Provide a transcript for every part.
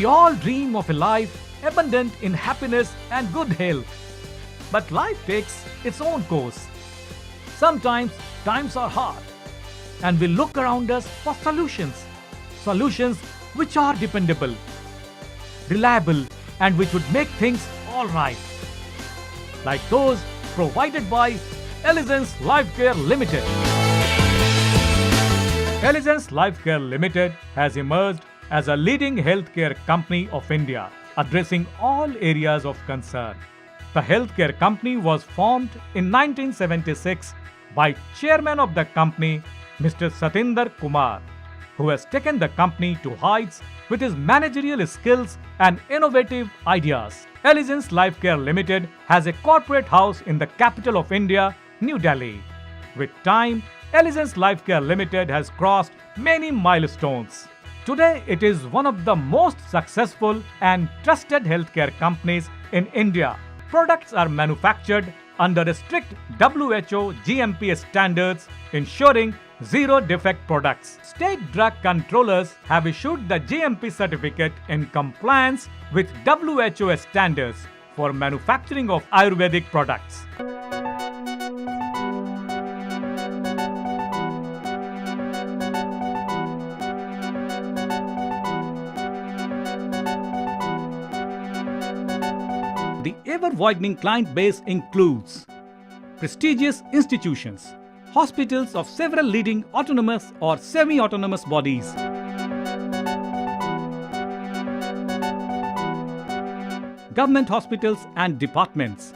We all dream of a life abundant in happiness and good health. But life takes its own course. Sometimes times are hard and we look around us for solutions. Solutions which are dependable, reliable and which would make things alright. Like those provided by Alizance Life Care Limited. Alizance Life Care Limited has emerged as a leading healthcare company of India, addressing all areas of concern. The healthcare company was formed in 1976 by chairman of the company, Mr. Satinder Kumar, who has taken the company to heights with his managerial skills and innovative ideas. Alizance Life Care Limited has a corporate house in the capital of India, New Delhi. With time, Alizance Life Care Limited has crossed many milestones. Today, it is one of the most successful and trusted healthcare companies in India. Products are manufactured under strict WHO GMP standards, ensuring zero defect products. State drug controllers have issued the GMP certificate in compliance with WHO standards for manufacturing of Ayurvedic products. The ever-widening client base includes prestigious institutions, hospitals of several leading autonomous or semi-autonomous bodies, government hospitals and departments,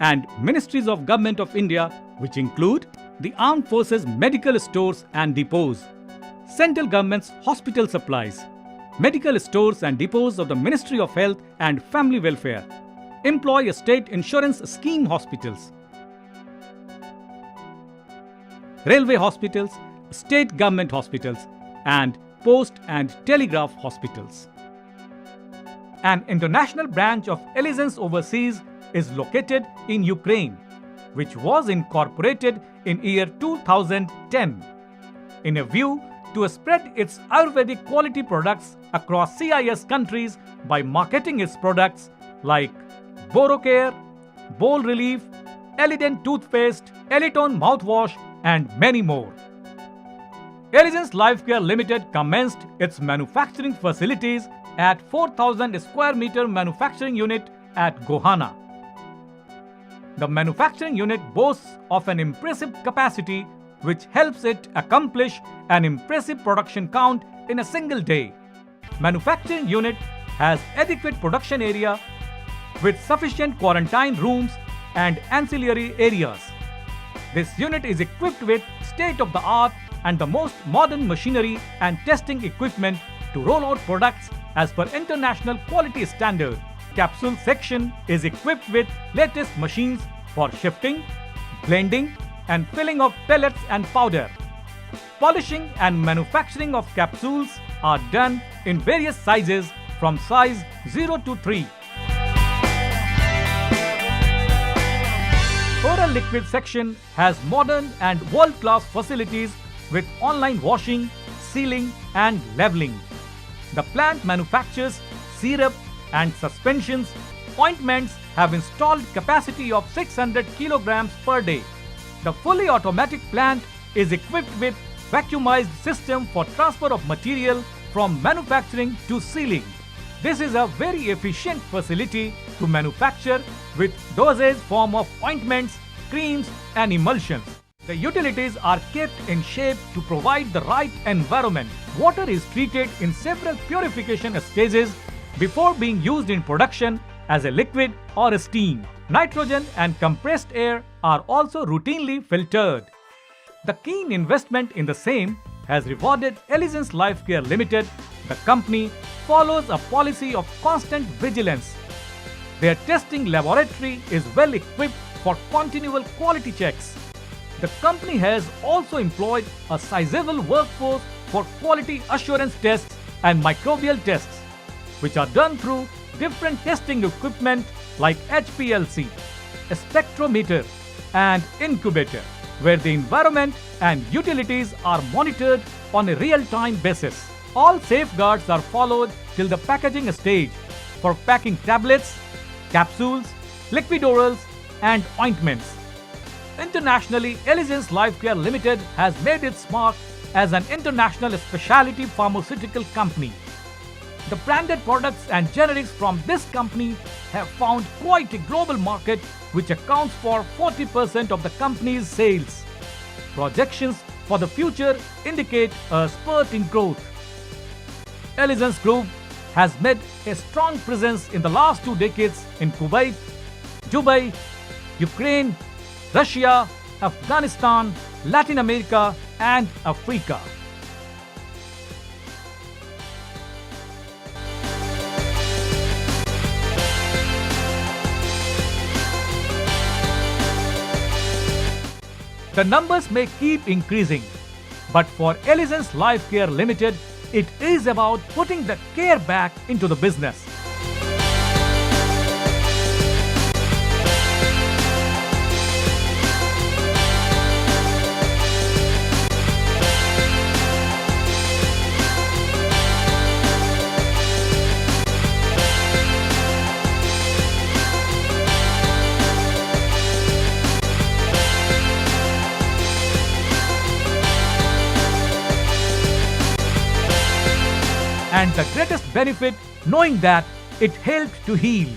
and ministries of Government of India, which include the Armed Forces Medical Stores and Depots, Central Government's Hospital Supplies, Medical Stores and Depots of the Ministry of Health and Family Welfare, Employee State Insurance Scheme Hospitals, Railway Hospitals, State Government Hospitals, and Post and Telegraph Hospitals. An international branch of Alizance Overseas is located in Ukraine, which was incorporated in year 2010, in a view to spread its Ayurvedic quality products across CIS countries by marketing its products like Borocare, Bowl Relief, Elident Toothpaste, Elitone Mouthwash, and many more. Alizance Life Care Limited commenced its manufacturing facilities at 4,000 square meter manufacturing unit at Gohana. The manufacturing unit boasts of an impressive capacity which helps it accomplish an impressive production count in a single day. Manufacturing unit has adequate production area with sufficient quarantine rooms and ancillary areas. This unit is equipped with state-of-the-art and the most modern machinery and testing equipment to roll out products as per international quality standard. Capsule section is equipped with latest machines for shifting, blending and filling of pellets and powder. Polishing and manufacturing of capsules are done in various sizes from size 0 to 3. Oral liquid section has modern and world-class facilities with online washing, sealing and leveling. The plant manufactures syrup and suspensions. Ointments have installed capacity of 600 kilograms per day. The fully automatic plant is equipped with vacuumized system for transfer of material from manufacturing to sealing. This is a very efficient facility to manufacture with dosage form of ointments, creams and emulsions. The utilities are kept in shape to provide the right environment. Water is treated in several purification stages before being used in production as a liquid or a steam. Nitrogen and compressed air are also routinely filtered. The keen investment in the same has rewarded Alizance Life Care Limited. The company follows a policy of constant vigilance. Their testing laboratory is well equipped for continual quality checks. The company has also employed a sizable workforce for quality assurance tests and microbial tests, which are done through different testing equipment like HPLC, a spectrometer and incubator, where the environment and utilities are monitored on a real-time basis. All safeguards are followed till the packaging stage for packing tablets, capsules, liquid orals, and ointments. Internationally, Elegance Life Care Limited has made its mark as an international specialty pharmaceutical company. The branded products and generics from this company have found quite a global market, which accounts for 40% of the company's sales. Projections for the future indicate a spurt in growth. Elegance Group has made a strong presence in the last 2 decades in Kuwait, Dubai, Ukraine, Russia, Afghanistan, Latin America, and Africa. The numbers may keep increasing, but for Elegance Life Care Limited, it is about putting the care back into the business. And the greatest benefit, knowing that it helped to heal.